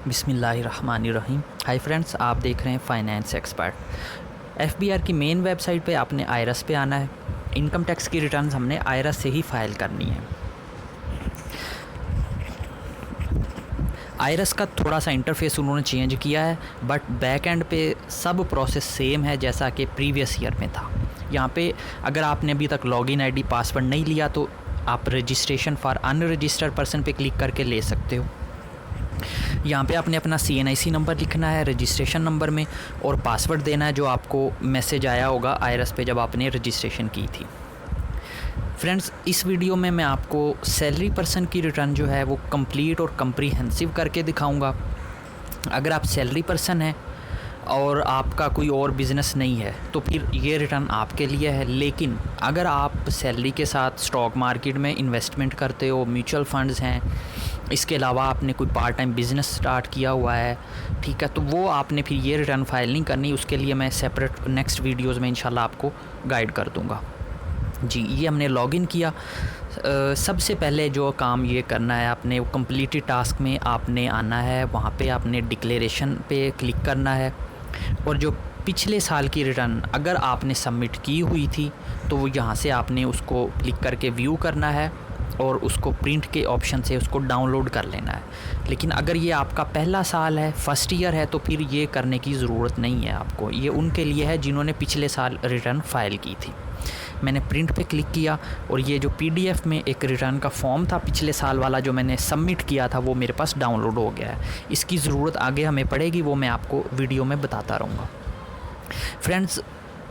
बिस्मिल्लाहिर्रहमानिर्रहीम। Hi friends, आप देख रहे हैं फाइनेंस एक्सपर्ट। एफबीआर की मेन वेबसाइट पे आपने आयरस पे आना है। इनकम टैक्स की रिटर्न्स हमने आयरस से ही फाइल करनी है। आयरस का थोड़ा सा इंटरफेस उन्होंने चेंज किया है, बट बैक एंड पे सब प्रोसेस सेम है जैसा कि प्रीवियस ईयर में था। यहाँ पे अगर आपने अभी तक लॉगिन आईडी पासवर्ड नहीं लिया तो आप रजिस्ट्रेशन फॉर अनरजिस्टर्ड पर्सन पे क्लिक करके ले सकते हो। यहाँ पे आपने अपना CNIC नंबर लिखना है रजिस्ट्रेशन नंबर में और पासवर्ड देना है जो आपको मैसेज आया होगा आयरस पे जब आपने रजिस्ट्रेशन की थी। फ्रेंड्स, इस वीडियो में मैं आपको सैलरी पर्सन की रिटर्न जो है वो कंप्लीट और कम्प्रीहेंसिव करके दिखाऊंगा। अगर आप सैलरी पर्सन हैं और आपका कोई और बिज़नेस नहीं है तो फिर ये रिटर्न आपके लिए है। लेकिन अगर आप सैलरी के साथ स्टॉक मार्केट में इन्वेस्टमेंट करते हो, म्यूचुअल फंड्स हैं, इसके अलावा आपने कोई पार्ट टाइम बिज़नेस स्टार्ट किया हुआ है, ठीक है, तो वो आपने फिर ये रिटर्न फाइल नहीं करनी। उसके लिए मैं सेपरेट नेक्स्ट वीडियोज़ में इंशाल्लाह आपको गाइड कर दूँगा। जी, ये हमने लॉगिन किया। सबसे पहले जो काम ये करना है, आपने कंप्लीटेड टास्क में आपने आना है, वहाँ पे आपने डिक्लेरेशन पे क्लिक करना है और जो पिछले साल की रिटर्न अगर आपने सबमिट की हुई थी तो वो यहाँ से आपने उसको क्लिक करके व्यू करना है और उसको प्रिंट के ऑप्शन से उसको डाउनलोड कर लेना है। लेकिन अगर ये आपका पहला साल है, फर्स्ट ईयर है, तो फिर ये करने की ज़रूरत नहीं है आपको। ये उनके लिए है जिन्होंने पिछले साल रिटर्न फाइल की थी। मैंने प्रिंट पे क्लिक किया और ये जो PDF में एक रिटर्न का फॉर्म था पिछले साल वाला जो मैंने सबमिट किया था वो मेरे पास डाउनलोड हो गया है। इसकी ज़रूरत आगे हमें पड़ेगी, वो मैं आपको वीडियो में बताता रहूँगा। फ्रेंड्स,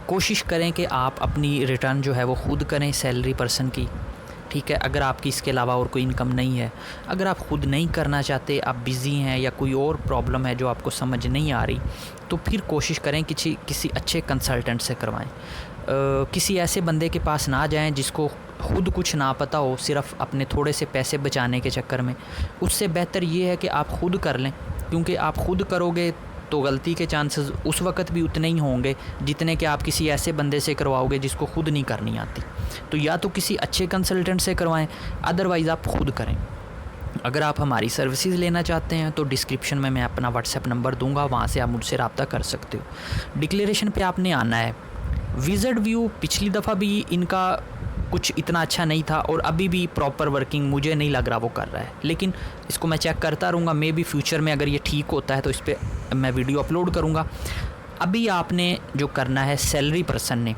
कोशिश करें कि आप अपनी रिटर्न जो है वो खुद करें सैलरी पर्सन की, ठीक है। अगर आपकी इसके अलावा और कोई इनकम नहीं है, अगर आप ख़ुद नहीं करना चाहते, आप बिज़ी हैं या कोई और प्रॉब्लम है जो आपको समझ नहीं आ रही, तो फिर कोशिश करें किसी अच्छे कंसल्टेंट से करवाएं। किसी ऐसे बंदे के पास ना जाएं जिसको खुद कुछ ना पता हो, सिर्फ़ अपने थोड़े से पैसे बचाने के चक्कर में। उससे बेहतर ये है कि आप खुद कर लें, क्योंकि आप खुद करोगे तो गलती के चांसेस उस वक़्त भी उतने ही होंगे जितने कि आप किसी ऐसे बंदे से करवाओगे जिसको खुद नहीं करनी आती। तो या तो किसी अच्छे कंसल्टेंट से करवाएं, अदरवाइज़ आप खुद करें। अगर आप हमारी सर्विसेज लेना चाहते हैं तो डिस्क्रिप्शन में मैं अपना WhatsApp नंबर दूंगा, वहाँ से आप मुझसे रब्ता कर सकते हो। डिक्लेरेशन पे आपने आना है। विज़र्ड व्यू पिछली दफ़ा भी इनका कुछ इतना अच्छा नहीं था और अभी भी प्रॉपर वर्किंग मुझे नहीं लग रहा वो कर रहा है, लेकिन इसको मैं चेक करता रहूँगा। मे बी फ्यूचर में अगर ये ठीक होता है तो इस पर मैं वीडियो अपलोड करूँगा। अभी आपने जो करना है, सैलरी पर्सन ने,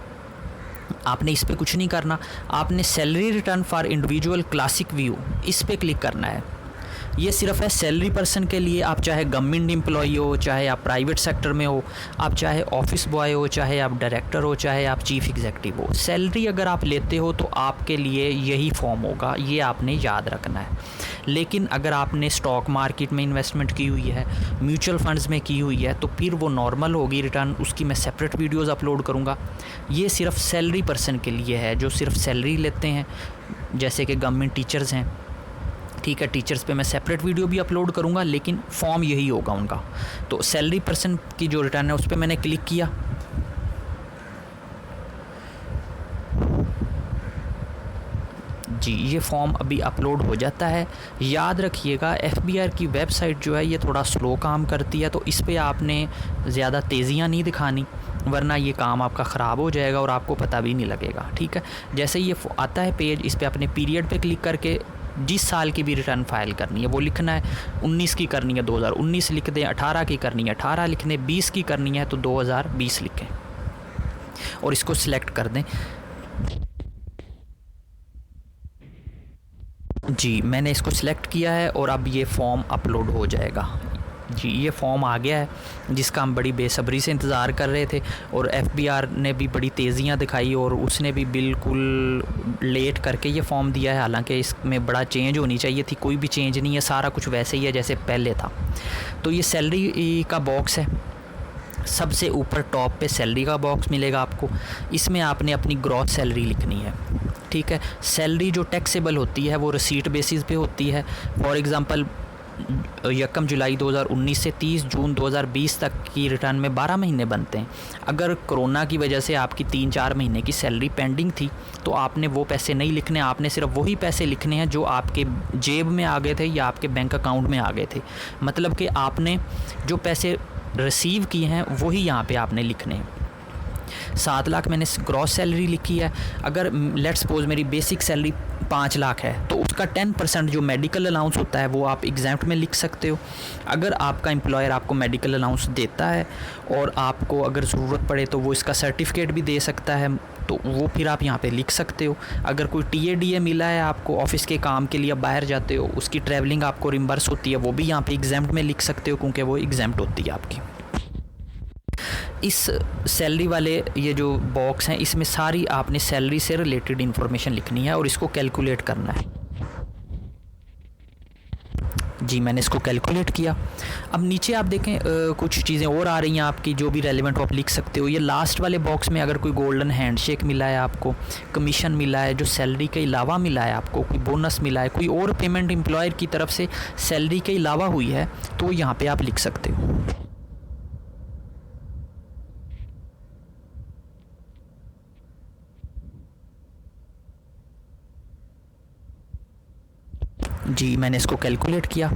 आपने इस पर कुछ नहीं करना। आपने salary return for individual classic view इस पर क्लिक करना है। ये सिर्फ है सैलरी पर्सन के लिए। आप चाहे गवर्नमेंट एम्प्लॉई हो, चाहे आप प्राइवेट सेक्टर में हो, आप चाहे ऑफिस बॉय हो, चाहे आप डायरेक्टर हो, चाहे आप चीफ एग्जीक्यूटिव हो, सैलरी अगर आप लेते हो तो आपके लिए यही फॉर्म होगा, ये आपने याद रखना है। लेकिन अगर आपने स्टॉक मार्केट में इन्वेस्टमेंट की हुई है, म्यूचुअल फंड्स में की हुई है, तो फिर वो नॉर्मल होगी रिटर्न, उसकी मैं सेपरेट वीडियोज़ अपलोड करूँगा। ये सिर्फ सैलरी पर्सन के लिए है जो सिर्फ सैलरी लेते हैं, जैसे कि गवर्नमेंट टीचर्स हैं, ठीक है। टीचर्स पे मैं सेपरेट वीडियो भी अपलोड करूँगा, लेकिन फॉर्म यही होगा उनका। तो सैलरी पर्सन की जो रिटर्न है उस पर मैंने क्लिक किया। जी, ये फॉर्म अभी अपलोड हो जाता है। याद रखिएगा, FBR की वेबसाइट जो है ये थोड़ा स्लो काम करती है, तो इस पर आपने ज़्यादा तेज़ियाँ नहीं दिखानी, वरना ये काम आपका ख़राब हो जाएगा और आपको पता भी नहीं लगेगा, ठीक है। जैसे ये आता है पेज, इस पर अपने पीरियड पे क्लिक करके जिस साल की भी रिटर्न फाइल करनी है वो लिखना है। 19 की करनी है 2019 लिख दें, 18 की करनी है 18 लिख दें, 20 की करनी है तो 2020 लिखें और इसको सिलेक्ट कर दें। जी, मैंने इसको सिलेक्ट किया है और अब ये फॉर्म अपलोड हो जाएगा। जी, ये फॉर्म आ गया है जिसका हम बड़ी बेसब्री से इंतज़ार कर रहे थे और FBR ने भी बड़ी तेज़ियां दिखाई और उसने भी बिल्कुल लेट करके ये फॉर्म दिया है। हालांकि इसमें बड़ा चेंज होनी चाहिए थी, कोई भी चेंज नहीं है, सारा कुछ वैसे ही है जैसे पहले था। तो ये सैलरी का बॉक्स है, सबसे ऊपर टॉप पे सैलरी का बॉक्स मिलेगा आपको। इसमें आपने अपनी ग्रॉस सैलरी लिखनी है, ठीक है। सैलरी जो टैक्सेबल होती है वो रिसीट बेसिस पे होती है। फॉर एग्ज़ाम्पल यकम जुलाई 2019 से 30 जून 2020 तक की रिटर्न में 12 महीने बनते हैं। अगर कोरोना की वजह से आपकी 3-4 महीने की सैलरी पेंडिंग थी तो आपने वो पैसे नहीं लिखने, आपने सिर्फ वही पैसे लिखने हैं जो आपके जेब में आ गए थे या आपके बैंक अकाउंट में आ गए थे। मतलब कि आपने जो पैसे रिसीव किए हैं वही यहाँ पे आपने लिखने हैं। 7 लाख मैंने ग्रॉस सैलरी लिखी है। अगर लेट्स सपोज मेरी बेसिक सैलरी 5 लाख है तो उसका 10% जो मेडिकल अलाउंस होता है वो आप एग्जाम्प्ट में लिख सकते हो। अगर आपका एम्प्लॉयर आपको मेडिकल अलाउंस देता है और आपको अगर ज़रूरत पड़े तो वो इसका सर्टिफिकेट भी दे सकता है, तो वो फिर आप यहाँ पे लिख सकते हो। अगर कोई TADA मिला है आपको ऑफिस के काम के लिए, बाहर जाते हो, उसकी ट्रैवलिंग आपको रिम्बर्स होती है, वो भी यहाँ पे एग्जाम्प्ट में लिख सकते हो क्योंकि वो एग्जाम्प्ट होती है आपकी। इस सैलरी वाले ये जो बॉक्स हैं इसमें सारी आपने सैलरी से रिलेटेड इन्फॉर्मेशन लिखनी है और इसको कैलकुलेट करना है। जी मैंने इसको कैलकुलेट किया। अब नीचे आप देखें कुछ चीज़ें और आ रही हैं आपकी जो भी रेलेवेंट आप लिख सकते हो। ये लास्ट वाले बॉक्स में अगर कोई गोल्डन हैंडशेक मिला है आपको, कमीशन मिला है जो सैलरी के अलावा मिला है आपको, कोई बोनस मिला है, कोई और पेमेंट एम्प्लॉयर की तरफ से सैलरी के अलावा हुई है तो यहाँ पे आप लिख सकते हो। जी मैंने इसको कैलकुलेट किया।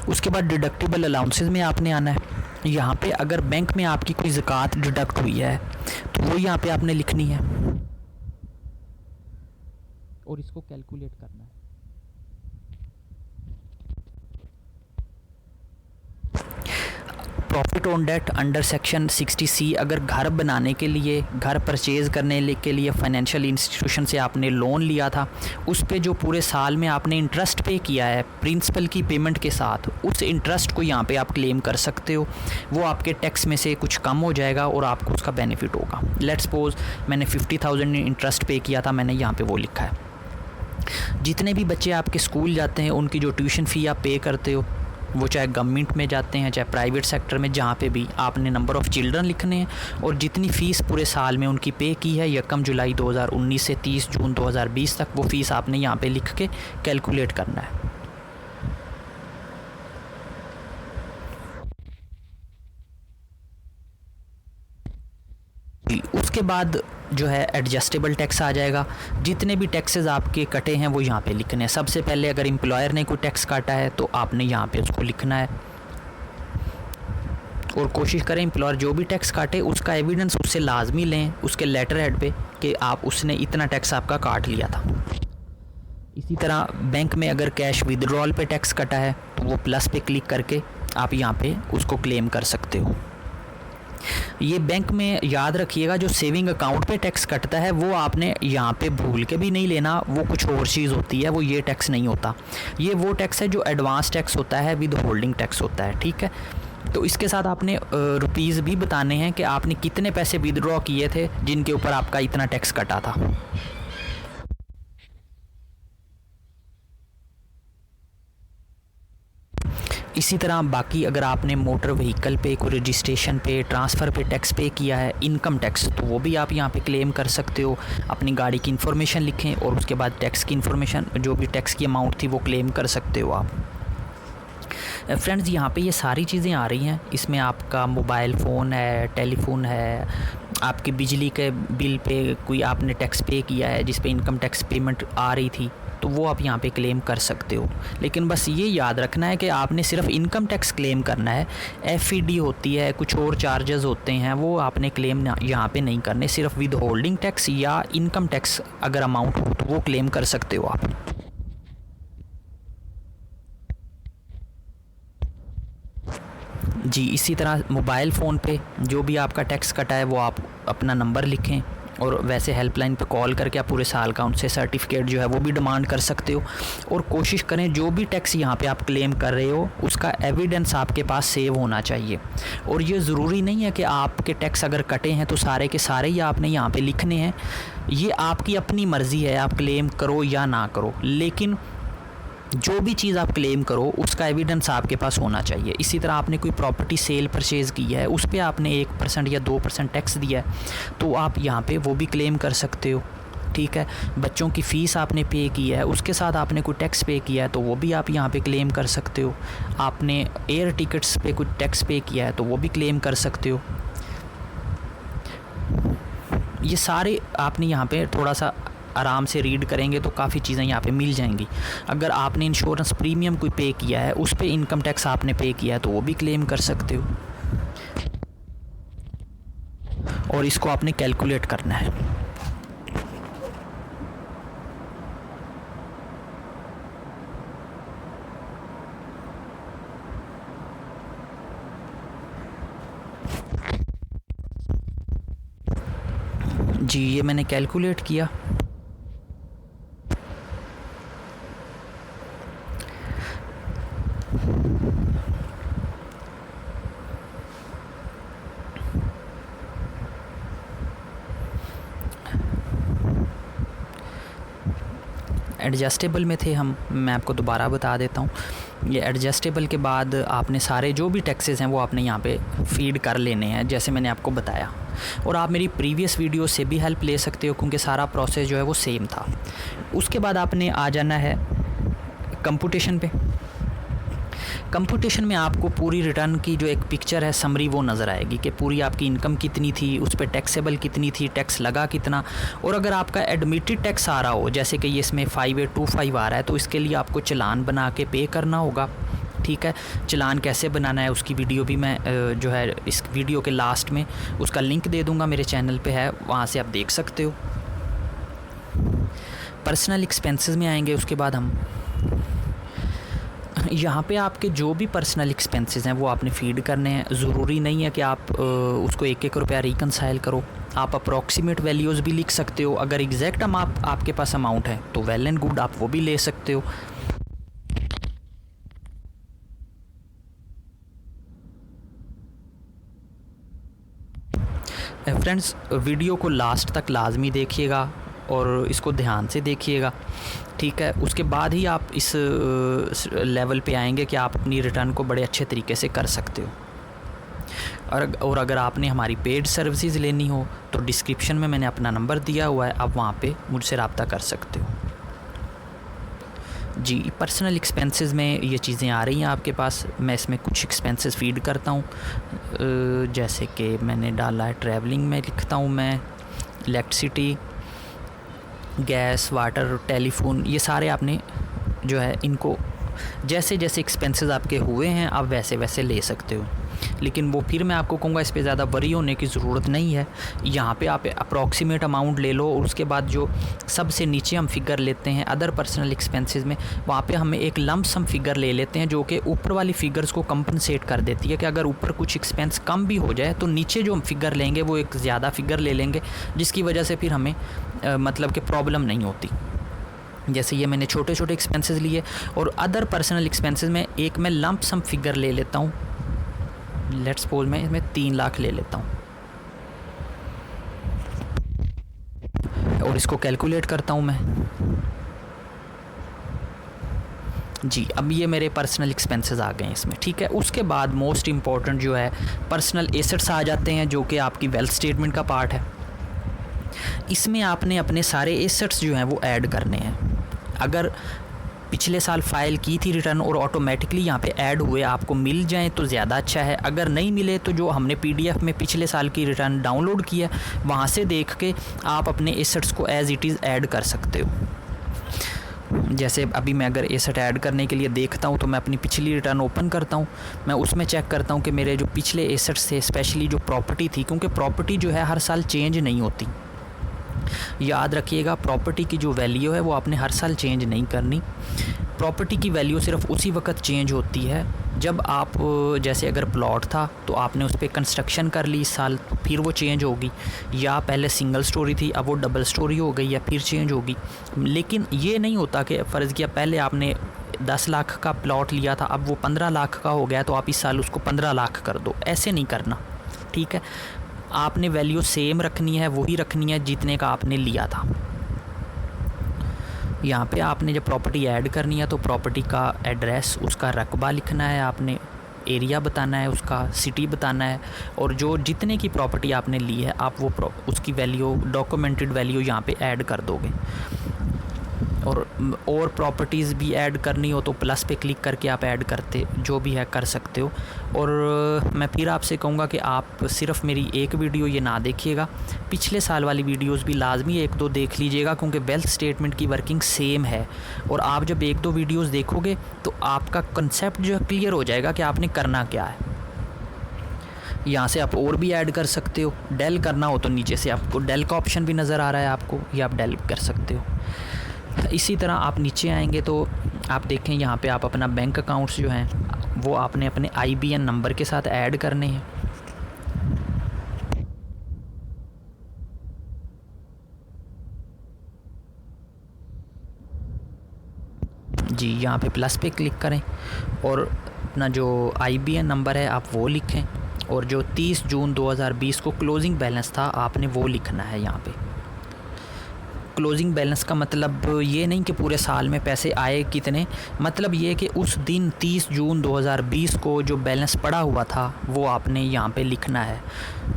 उसके बाद डिडक्टिबल अलाउंसेस में आपने आना है। यहाँ पे अगर बैंक में आपकी कोई ज़कात डिडक्ट हुई है तो वो यहाँ पे आपने लिखनी है और इसको कैलकुलेट करना है। Profit on date under section 60C, अगर घर बनाने के लिए, घर परचेज़ करने के लिए फाइनेंशियल इंस्टीट्यूशन से आपने लोन लिया था, उस पे जो पूरे साल में आपने इंटरेस्ट पे किया है प्रिंसिपल की पेमेंट के साथ, उस इंटरेस्ट को यहाँ पे आप क्लेम कर सकते हो। वो आपके टैक्स में से कुछ कम हो जाएगा और आपको उसका बेनिफिट होगा। लेट्स सपोज मैंने 50,000 इंटरेस्ट पे किया था, मैंने यहाँ पर वो लिखा है। जितने भी बच्चे आपके स्कूल जाते हैं उनकी जो ट्यूशन फ़ी आप पे करते हो, वो चाहे गवर्नमेंट में जाते हैं चाहे प्राइवेट सेक्टर में, जहाँ पे भी आपने नंबर ऑफ़ चिल्ड्रन लिखने हैं और जितनी फ़ीस पूरे साल में उनकी पे की है यकम जुलाई 2019 से 30 जून 2020 तक, वो फ़ीस आपने यहाँ पे लिख के कैलकुलेट करना है। उसके बाद जो है एडजस्टेबल टैक्स आ जाएगा। जितने भी टैक्सेस आपके कटे हैं वो यहाँ पे लिखने हैं। सबसे पहले अगर एम्प्लॉयर ने कोई टैक्स काटा है तो आपने यहाँ पे उसको लिखना है और कोशिश करें एम्प्लॉयर जो भी टैक्स काटे उसका एविडेंस उससे लाजमी लें उसके लेटर हेड पे कि आप उसने इतना टैक्स आपका काट लिया था। इसी तरह बैंक में अगर कैश विदड्रॉल पे टैक्स कटा है तो वो प्लस पे क्लिक करके आप यहाँ पे उसको क्लेम कर सकते हो। ये बैंक में याद रखिएगा जो सेविंग अकाउंट पे टैक्स कटता है वो आपने यहाँ पे भूल के भी नहीं लेना, वो कुछ और चीज़ होती है, वो ये टैक्स नहीं होता। ये वो टैक्स है जो एडवांस टैक्स होता है, विद होल्डिंग टैक्स होता है, ठीक है। तो इसके साथ आपने रुपीज़ भी बताने हैं कि आपने कितने पैसे विदड्रॉ किए थे जिनके ऊपर आपका इतना टैक्स कटा था। इसी तरह बाकी अगर आपने मोटर व्हीकल पे, कोई रजिस्ट्रेशन पे, ट्रांसफ़र पे टैक्स पे किया है, इनकम टैक्स, तो वो भी आप यहाँ पे क्लेम कर सकते हो। अपनी गाड़ी की इन्फॉर्मेशन लिखें और उसके बाद टैक्स की इन्फॉर्मेशन, जो भी टैक्स की अमाउंट थी वो क्लेम कर सकते हो आप। फ्रेंड्स यहाँ पे ये सारी चीज़ें आ रही हैं। इसमें आपका मोबाइल फ़ोन है, टेलीफोन है, आपके बिजली के बिल पे कोई आपने टैक्स पे किया है जिस पे इनकम टैक्स पेमेंट आ रही थी तो वो आप यहाँ पे क्लेम कर सकते हो। लेकिन बस ये याद रखना है कि आपने सिर्फ इनकम टैक्स क्लेम करना है। FED होती है, कुछ और चार्जेस होते हैं, वो आपने क्लेम यहाँ पे नहीं करने। सिर्फ विद होल्डिंग टैक्स या इनकम टैक्स अगर अमाउंट हो तो वो क्लेम कर सकते हो आप। जी इसी तरह मोबाइल फ़ोन पे जो भी आपका टैक्स कटा है वो आप अपना नंबर लिखें और वैसे हेल्पलाइन पे कॉल करके आप पूरे साल का उनसे सर्टिफिकेट जो है वो भी डिमांड कर सकते हो। और कोशिश करें जो भी टैक्स यहाँ पे आप क्लेम कर रहे हो उसका एविडेंस आपके पास सेव होना चाहिए। और ये ज़रूरी नहीं है कि आपके टैक्स अगर कटे हैं तो सारे के सारे ही आपने यहाँ पे लिखने हैं। ये आपकी अपनी मर्ज़ी है, आप क्लेम करो या ना करो। लेकिन जो भी चीज़ आप क्लेम करो उसका एविडेंस आपके पास होना चाहिए। इसी तरह आपने कोई प्रॉपर्टी सेल परचेज़ की है, उस पर आपने 1% या 2% टैक्स दिया है, तो आप यहाँ पे वो भी क्लेम कर सकते हो। ठीक है, बच्चों की फ़ीस आपने पे की है, उसके साथ आपने कोई टैक्स पे किया है, तो वो भी आप यहाँ पे क्लेम कर सकते हो। आपने एयर टिकट्स पे कुछ टैक्स पे किया है, तो वो भी क्लेम कर सकते हो। ये सारे आपने यहाँ पे थोड़ा सा आराम से रीड करेंगे तो काफ़ी चीज़ें यहाँ पे मिल जाएंगी। अगर आपने इंश्योरेंस प्रीमियम कोई पे किया है, उस पर इनकम टैक्स आपने पे किया है, तो वो भी क्लेम कर सकते हो। और इसको आपने कैलकुलेट करना है। जी, ये मैंने कैलकुलेट किया। एडजस्टेबल में थे हम, मैं आपको दोबारा बता देता हूँ। ये एडजस्टेबल के बाद आपने सारे जो भी टैक्सेस हैं वो आपने यहाँ पे फीड कर लेने हैं, जैसे मैंने आपको बताया। और आप मेरी प्रीवियस वीडियो से भी हेल्प ले सकते हो, क्योंकि सारा प्रोसेस जो है वो सेम था। उसके बाद आपने आ जाना है कंप्यूटेशन पे। कंप्यूटेशन में आपको पूरी रिटर्न की जो एक पिक्चर है, समरी, वो नज़र आएगी कि पूरी आपकी इनकम कितनी थी, उस पर टैक्सेबल कितनी थी, टैक्स लगा कितना। और अगर आपका एडमिटेड टैक्स आ रहा हो, जैसे कि ये इसमें 5825 आ रहा है, तो इसके लिए आपको चालान बना के पे करना होगा। ठीक है, चालान कैसे बनाना है उसकी वीडियो भी मैं जो है इस वीडियो के लास्ट में उसका लिंक दे दूँगा, मेरे चैनल पे है, वहाँ से आप देख सकते हो। पर्सनल एक्सपेंसेस में आएंगे उसके बाद हम। यहाँ पे आपके जो भी पर्सनल एक्सपेंसेस हैं वो आपने फ़ीड करने हैं। ज़रूरी नहीं है कि आप उसको 1-1 रुपया रिकनसाइल करो। आप अप्रॉक्सीमेट वैल्यूज़ भी लिख सकते हो। अगर एग्जैक्ट आपके पास अमाउंट है तो वेल एंड गुड, आप वो भी ले सकते हो। फ्रेंड्स, वीडियो को लास्ट तक लाजमी देखिएगा और इसको ध्यान से देखिएगा। ठीक है, उसके बाद ही आप इस लेवल पे आएंगे कि आप अपनी रिटर्न को बड़े अच्छे तरीके से कर सकते हो। और अगर आपने हमारी पेड सर्विसेज लेनी हो तो डिस्क्रिप्शन में मैंने अपना नंबर दिया हुआ है, आप वहाँ पे मुझसे रब्ता कर सकते हो। जी, पर्सनल एक्सपेंसेस में ये चीज़ें आ रही हैं आपके पास। मैं इसमें कुछ एक्सपेंसेस फ़ीड करता हूँ, जैसे कि मैंने डाला है ट्रैवलिंग में, लिखता हूँ मैं इलेक्ट्रिसिटी, गैस, वाटर, टेलीफोन, ये सारे आपने जो है इनको जैसे जैसे एक्सपेंसेस आपके हुए हैं आप वैसे वैसे ले सकते हो। लेकिन वो फिर मैं आपको कहूँगा इस पे ज़्यादा वरी होने की ज़रूरत नहीं है। यहाँ पे आप अप्रॉक्सीमेट अमाउंट ले लो और उसके बाद जो सबसे नीचे हम फिगर लेते हैं अदर पर्सनल एक्सपेंसेस में, वहाँ पे हमें एक लंप सम फिगर ले लेते हैं जो कि ऊपर वाली फ़िगर्स को कंपनसेट कर देती है कि अगर ऊपर कुछ एक्सपेंस कम भी हो जाए तो नीचे जो हम फिगर लेंगे वो एक ज़्यादा फिगर ले लेंगे, जिसकी वजह से फिर हमें मतलब कि प्रॉब्लम नहीं होती। जैसे ये मैंने छोटे छोटे एक्सपेंसेस लिए और अदर पर्सनल एक्सपेंसेस में एक मैं लंप सम फिगर ले लेता हूँ। लेट्स सपोज मैं इसमें 3 लाख ले लेता हूँ और इसको कैलकुलेट करता हूँ मैं। जी, अब ये मेरे पर्सनल एक्सपेंसेस आ गए हैं इसमें। ठीक है, उसके बाद मोस्ट इम्पॉर्टेंट जो है पर्सनल एसेट्स आ जाते हैं, जो कि आपकी वेल्थ स्टेटमेंट का पार्ट है। इसमें आपने अपने सारे एसेट्स जो हैं वो ऐड करने हैं। अगर पिछले साल फ़ाइल की थी रिटर्न और ऑटोमेटिकली यहाँ पे ऐड हुए आपको मिल जाएं तो ज़्यादा अच्छा है। अगर नहीं मिले तो जो हमने पीडीएफ में पिछले साल की रिटर्न डाउनलोड किया वहाँ से देख के आप अपने एसेट्स को एज़ इट इज़ ऐड कर सकते हो। जैसे अभी मैं अगर एसेट ऐड करने के लिए देखता हूँ तो मैं अपनी पिछली रिटर्न ओपन करता हूँ, मैं उसमें चेक करता हूँ कि मेरे जो पिछले एसेट्स थे, स्पेशली जो प्रॉपर्टी थी, क्योंकि प्रॉपर्टी जो है हर साल चेंज नहीं होती। याद रखिएगा, प्रॉपर्टी की जो वैल्यू है वो आपने हर साल चेंज नहीं करनी। प्रॉपर्टी की वैल्यू सिर्फ उसी वक्त चेंज होती है जब आप, जैसे अगर प्लॉट था तो आपने उस पर कंस्ट्रक्शन कर ली इस साल, फिर वो चेंज होगी, या पहले सिंगल स्टोरी थी अब वो डबल स्टोरी हो गई या फिर चेंज होगी। लेकिन ये नहीं होता कि फ़र्ज़ किया पहले आपने 10 लाख का प्लॉट लिया था अब वो 15 लाख का हो गया तो आप इस साल उसको 15 लाख कर दो, ऐसे नहीं करना। ठीक है, आपने वैल्यू सेम रखनी है, वही रखनी है जितने का आपने लिया था। यहाँ पे आपने जब प्रॉपर्टी ऐड करनी है तो प्रॉपर्टी का एड्रेस, उसका रकबा लिखना है, आपने एरिया बताना है, उसका सिटी बताना है, और जो जितने की प्रॉपर्टी आपने ली है आप वो उसकी वैल्यू, डॉक्यूमेंटेड वैल्यू यहाँ पे ऐड कर दोगे। और प्रॉपर्टीज़ भी ऐड करनी हो तो प्लस पे क्लिक करके आप ऐड करते जो भी है कर सकते हो। और मैं फिर आपसे कहूँगा कि आप सिर्फ मेरी एक वीडियो ये ना देखिएगा, पिछले साल वाली वीडियोस भी लाजमी 1-2 देख लीजिएगा, क्योंकि वेल्थ स्टेटमेंट की वर्किंग सेम है। और आप जब 1-2 वीडियोस देखोगे तो आपका कंसेप्ट जो है क्लियर हो जाएगा कि आपने करना क्या है। यहाँ से आप और भी ऐड कर सकते हो। डेल करना हो तो नीचे से आपको डेल का ऑप्शन भी नज़र आ रहा है आपको, ये आप डेल कर सकते हो। इसी तरह आप नीचे आएंगे तो आप देखें यहाँ पे आप अपना बैंक अकाउंट्स जो हैं वो आपने अपने IBN नंबर के साथ ऐड करने हैं। जी, यहाँ पे प्लस पे क्लिक करें और अपना जो IBN नंबर है आप वो लिखें, और जो 30 जून 2020 को क्लोजिंग बैलेंस था आपने वो लिखना है। यहाँ पे क्लोजिंग बैलेंस का मतलब ये नहीं कि पूरे साल में पैसे आए कितने, मतलब ये कि उस दिन 30 जून 2020 को जो बैलेंस पड़ा हुआ था वो आपने यहाँ पे लिखना है।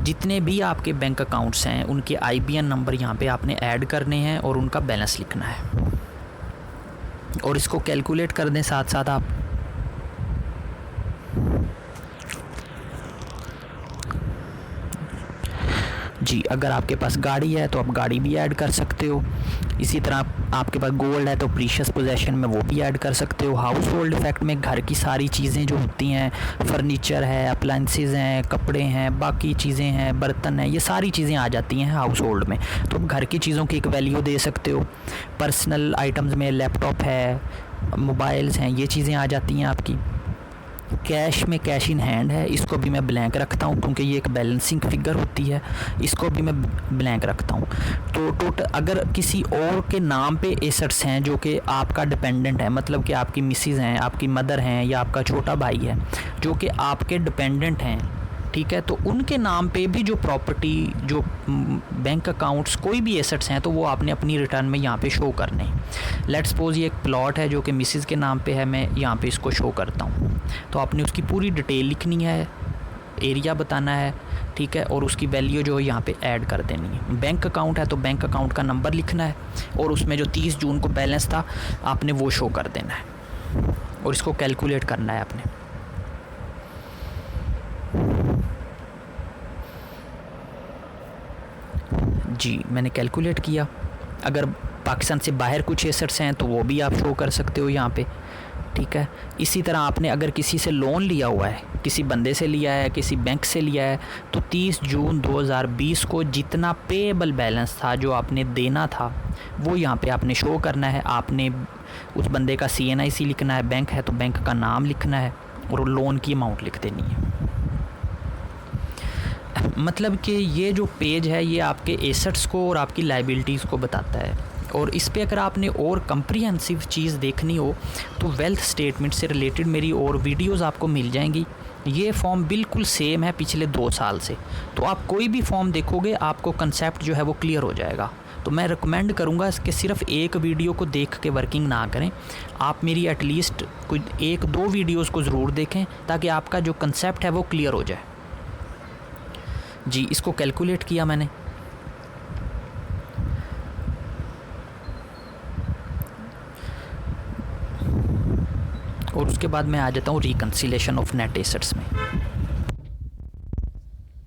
जितने भी आपके बैंक अकाउंट्स हैं उनके IBN नंबर यहाँ पे आपने ऐड करने हैं और उनका बैलेंस लिखना है, और इसको कैलकुलेट कर दें साथ साथ आप। जी, अगर आपके पास गाड़ी है तो आप गाड़ी भी ऐड कर सकते हो। इसी तरह आपके पास गोल्ड है तो प्रीशियस पोजेशन में वो भी ऐड कर सकते हो। हाउस होल्ड इफेक्ट में घर की सारी चीज़ें जो होती हैं, फर्नीचर है, अप्लाइंसेस हैं, कपड़े हैं, बाकी चीज़ें हैं, बर्तन हैं, ये सारी चीज़ें आ जाती हैं हाउस होल्ड में। तो आप घर की चीज़ों की एक वैल्यू दे सकते हो। पर्सनल आइटम्स में लैपटॉप है, मोबाइल्स हैं, ये चीज़ें आ जाती हैं आपकी। कैश में कैश इन हैंड है, इसको भी मैं ब्लैंक रखता हूँ क्योंकि ये एक बैलेंसिंग फिगर होती है, इसको भी मैं ब्लैंक रखता हूँ। तो टोटल अगर किसी और के नाम पे एसेट्स हैं जो कि आपका डिपेंडेंट है, मतलब कि आपकी मिसेज़ हैं, आपकी मदर हैं, या आपका छोटा भाई है जो कि आपके डिपेंडेंट हैं, ठीक है, तो उनके नाम पे भी जो प्रॉपर्टी, जो बैंक अकाउंट्स, कोई भी एसेट्स हैं तो वो आपने अपनी रिटर्न में यहाँ पे शो करने हैं। लेट्स सपोज ये एक प्लॉट है जो कि मिसेज़ के नाम पे है, मैं यहाँ पे इसको शो करता हूँ। तो आपने उसकी पूरी डिटेल लिखनी है, एरिया बताना है, ठीक है, और उसकी वैल्यू जो है यहाँ पे ऐड कर देनी है। बैंक अकाउंट है तो बैंक अकाउंट का नंबर लिखना है, और उसमें जो 30 जून को बैलेंस था आपने वो शो कर देना है, और इसको कैलकुलेट करना है आपने। जी, मैंने कैलकुलेट किया। अगर पाकिस्तान से बाहर कुछ एसेट्स हैं तो वो भी आप शो कर सकते हो यहाँ पे, ठीक है। इसी तरह आपने अगर किसी से लोन लिया हुआ है, किसी बंदे से लिया है, किसी बैंक से लिया है, तो 30 जून 2020 को जितना पेएबल बैलेंस था जो आपने देना था वो यहाँ पे आपने शो करना है। आपने उस बंदे का CNIC लिखना है, बैंक है तो बैंक का नाम लिखना है, और लोन की अमाउंट लिख देनी है। मतलब कि ये जो पेज है ये आपके एसेट्स को और आपकी लाइबिलिटीज़ को बताता है। और इस पे अगर आपने और कंप्रीहेंसिव चीज़ देखनी हो तो वेल्थ स्टेटमेंट से रिलेटेड मेरी और वीडियोस आपको मिल जाएंगी। ये फॉर्म बिल्कुल सेम है पिछले 2 साल से, तो आप कोई भी फॉर्म देखोगे आपको कंसेप्ट जो है वो क्लियर हो जाएगा। तो मैं रिकमेंड करूँगा कि सिर्फ एक वीडियो को देख के वर्किंग ना करें, आप मेरी एटलीस्ट कोई 1-2 वीडियोज़ को ज़रूर देखें ताकि आपका जो कंसेप्ट है वो क्लियर हो जाए। जी, इसको कैलकुलेट किया मैंने। और उसके बाद मैं आ जाता हूँ रिकन्सिलेशन ऑफ नेट एसेट्स में।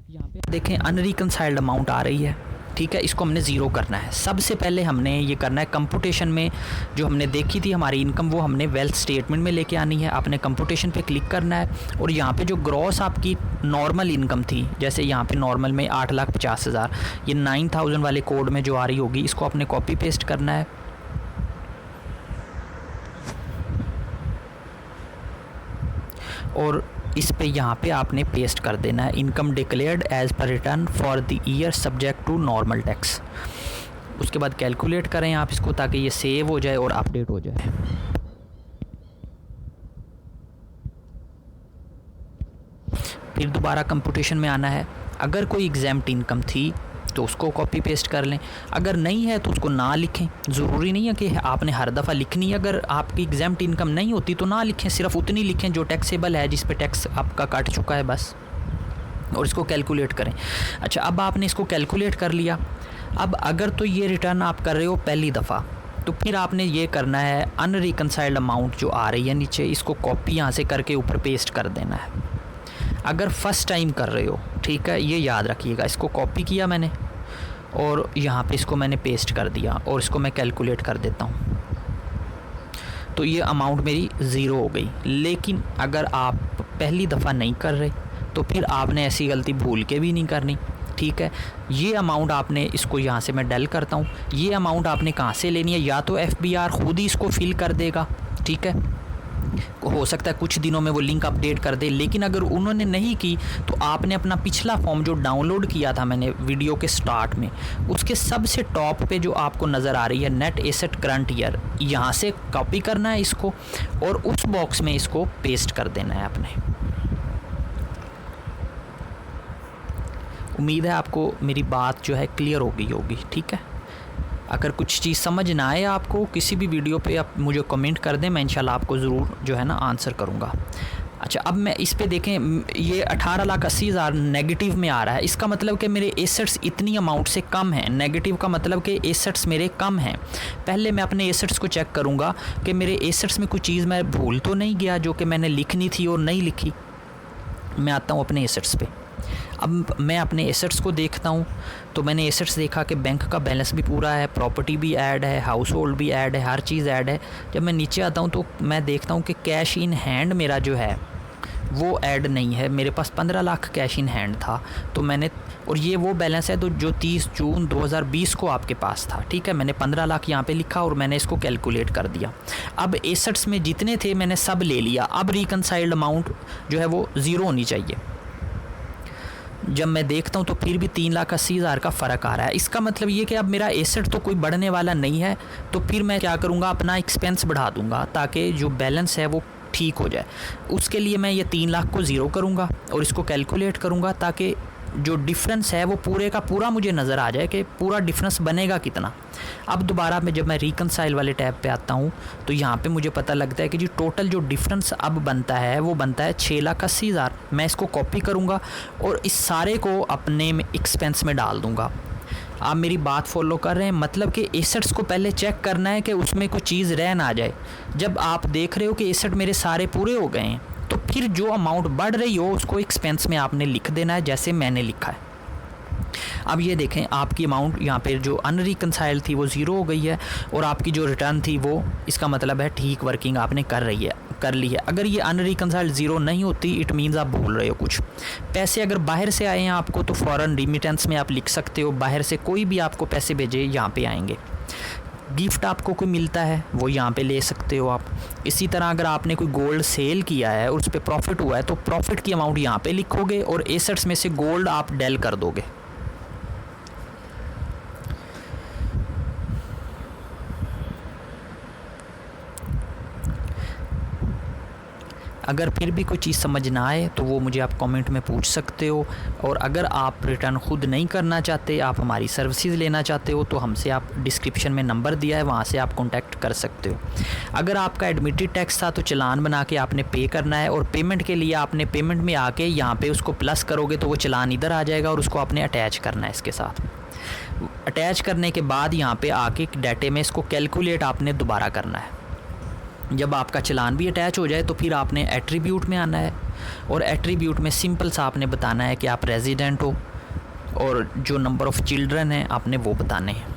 यहाँ पे देखें अनरिकनसाइल्ड अमाउंट आ रही है, ठीक है, इसको हमने ज़ीरो करना है। सबसे पहले हमने ये करना है कंप्यूटेशन में, जो हमने देखी थी हमारी इनकम वो हमने वेल्थ स्टेटमेंट में लेके आनी है। आपने कंप्यूटेशन पे क्लिक करना है, और यहाँ पे जो ग्रॉस आपकी नॉर्मल इनकम थी, जैसे यहाँ पे नॉर्मल में 8,50,000, ये 9,000 वाले कोड में जो आ रही होगी इसको आपने कॉपी पेस्ट करना है। और इस पे यहाँ पे आपने पेस्ट कर देना है income declared as per return for the year subject to normal tax. उसके बाद कैलकुलेट करें आप इसको ताकि ये सेव हो जाए और अपडेट हो जाए। फिर दोबारा कंप्यूटेशन में आना है। अगर कोई एग्जैम्प्ट इनकम थी तो उसको कॉपी पेस्ट कर लें। अगर नहीं है तो उसको ना लिखें, ज़रूरी नहीं है कि आपने हर दफ़ा लिखनी है। अगर आपकी एग्ज़ैम्प्ट इनकम नहीं होती तो ना लिखें, सिर्फ उतनी लिखें जो टैक्सेबल है, जिस पे टैक्स आपका कट चुका है बस, और इसको कैलकुलेट करें। अच्छा, अब आपने इसको कैलकुलेट कर लिया। अब अगर तो ये रिटर्न आप कर रहे हो पहली दफ़ा, तो फिर आपने ये करना है अनरिकनसाइल्ड अमाउंट जो आ रही है नीचे, इसको कॉपी यहाँ से करके ऊपर पेस्ट कर देना है। अगर फ़र्स्ट टाइम कर रहे हो, ठीक है, ये याद रखिएगा। इसको कॉपी किया मैंने और यहाँ पे इसको मैंने पेस्ट कर दिया और इसको मैं कैलकुलेट कर देता हूँ, तो ये अमाउंट मेरी ज़ीरो हो गई। लेकिन अगर आप पहली दफ़ा नहीं कर रहे तो फिर आपने ऐसी गलती भूल के भी नहीं करनी, ठीक है। ये अमाउंट आपने, इसको यहाँ से मैं डल करता हूँ, ये अमाउंट आपने कहाँ से लेनी है, या तो FBR खुद ही इसको फिल कर देगा, ठीक है, हो सकता है कुछ दिनों में वो लिंक अपडेट कर दे। लेकिन अगर उन्होंने नहीं की तो आपने अपना पिछला फॉर्म जो डाउनलोड किया था मैंने वीडियो के स्टार्ट में, उसके सबसे टॉप पे जो आपको नज़र आ रही है नेट एसेट करंट ईयर, यहाँ से कॉपी करना है इसको और उस बॉक्स में इसको पेस्ट कर देना है आपने। उम्मीद है आपको मेरी बात जो है क्लियर हो गई होगी, ठीक है। अगर कुछ चीज़ समझ ना आए आपको किसी भी वीडियो पे, आप मुझे कमेंट कर दें, मैं इंशाल्लाह आपको ज़रूर जो है ना आंसर करूँगा। अच्छा, अब मैं इस पे देखें, ये 18,80,000 नेगेटिव में आ रहा है। इसका मतलब कि मेरे एसेट्स इतनी अमाउंट से कम हैं। नेगेटिव का मतलब कि एसेट्स मेरे कम हैं। पहले मैं अपने एसेट्स को चेक करूँगा कि मेरे एसेट्स में कोई चीज़ मैं भूल तो नहीं गया जो कि मैंने लिखनी थी और नहीं लिखी। मैं आता हूँ अपने एसेट्स पे। अब मैं अपने एसेट्स को देखता हूँ, तो मैंने एसेट्स देखा कि बैंक का बैलेंस भी पूरा है, प्रॉपर्टी भी ऐड है, हाउस होल्ड भी ऐड है, हर चीज़ ऐड है। जब मैं नीचे आता हूँ तो मैं देखता हूँ कि कैश इन हैंड मेरा जो है वो ऐड नहीं है। मेरे पास 15 लाख कैश इन हैंड था, तो मैंने, और ये वो बैलेंस है तो जो 30 जून 2020 को आपके पास था, ठीक है। मैंने 15 लाख यहाँ पे लिखा और मैंने इसको कैलकुलेट कर दिया। अब एसेट्स में जितने थे मैंने सब ले लिया। अब रिकनसाइल्ड अमाउंट जो है वो ज़ीरो होनी चाहिए। जब मैं देखता हूँ तो फिर भी 3,80,000 का फ़र्क आ रहा है। इसका मतलब ये कि अब मेरा एसेट तो कोई बढ़ने वाला नहीं है, तो फिर मैं क्या करूँगा, अपना एक्सपेंस बढ़ा दूँगा ताकि जो बैलेंस है वो ठीक हो जाए। उसके लिए मैं ये 3 लाख को ज़ीरो करूँगा और इसको कैलकुलेट करूँगा ताकि जो डिफरेंस है वो पूरे का पूरा मुझे नज़र आ जाए कि पूरा डिफरेंस बनेगा कितना। अब दोबारा मैं जब मैं रिकनसाइल वाले टैब पे आता हूँ तो यहाँ पे मुझे पता लगता है कि जी टोटल जो डिफरेंस अब बनता है वो बनता है 6,80,000। मैं इसको कॉपी करूँगा और इस सारे को अपने एक्सपेंस में डाल दूँगा। आप मेरी बात फॉलो कर रहे हैं, मतलब कि एसेट्स को पहले चेक करना है कि उसमें कोई चीज़ रह ना जाए। जब आप देख रहे हो कि एसेट मेरे सारे पूरे हो गए हैं तो फिर जो अमाउंट बढ़ रही हो उसको एक्सपेंस में आपने लिख देना है, जैसे मैंने लिखा है। अब ये देखें, आपकी अमाउंट यहाँ पे जो अनरिकनसाइल्ड थी वो ज़ीरो हो गई है और आपकी जो रिटर्न थी वो, इसका मतलब है ठीक वर्किंग आपने कर ली है। अगर ये अनरिकनसाइल्ड ज़ीरो नहीं होती, इट मीन्स आप भूल रहे हो कुछ पैसे। अगर बाहर से आए हैं आपको तो फ़ौरन रिमिटेंस में आप लिख सकते हो, बाहर से कोई भी आपको पैसे भेजे यहाँ पे आएंगे। गिफ्ट आपको कोई मिलता है वो यहाँ पे ले सकते हो आप। इसी तरह अगर आपने कोई गोल्ड सेल किया है और उस पर प्रॉफिट हुआ है तो प्रॉफिट की अमाउंट यहाँ पे लिखोगे और एसेट्स में से गोल्ड आप डेल कर दोगे। अगर फिर भी कोई चीज़ समझ ना आए तो वो मुझे आप कमेंट में पूछ सकते हो। और अगर आप रिटर्न खुद नहीं करना चाहते, आप हमारी सर्विसेज लेना चाहते हो, तो हमसे आप डिस्क्रिप्शन में नंबर दिया है, वहाँ से आप कांटेक्ट कर सकते हो। अगर आपका एडमिटेड टैक्स था तो चालान बना के आपने पे करना है और पेमेंट के लिए आपने पेमेंट में आके यहाँ पे उसको प्लस करोगे तो वो चालान इधर आ जाएगा और उसको आपने अटैच करना है इसके साथ। अटैच करने के बाद यहाँ पे आके डाटे में इसको कैलकुलेट आपने दोबारा करना है। जब आपका चालान भी अटैच हो जाए तो फिर आपने एट्रीब्यूट में आना है और एट्रीब्यूट में सिंपल सा आपने बताना है कि आप रेजिडेंट हो और जो नंबर ऑफ़ चिल्ड्रन हैं आपने वो बताने हैं।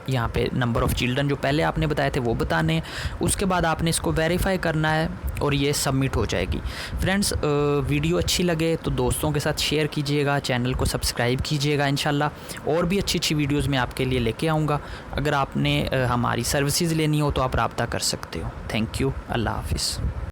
यहाँ पे नंबर ऑफ़ चिल्ड्रन जो पहले आपने बताए थे वो बताने हैं। उसके बाद आपने इसको वेरीफाई करना है और ये सबमिट हो जाएगी। फ्रेंड्स, वीडियो अच्छी लगे तो दोस्तों के साथ शेयर कीजिएगा, चैनल को सब्सक्राइब कीजिएगा। इंशाल्लाह और भी अच्छी अच्छी वीडियोज़ मैं आपके लिए लेके आऊँगा। अगर आपने हमारी सर्विसेज लेनी हो तो आप रब्ता कर सकते हो। Thank you. अल्लाह हाफिज़।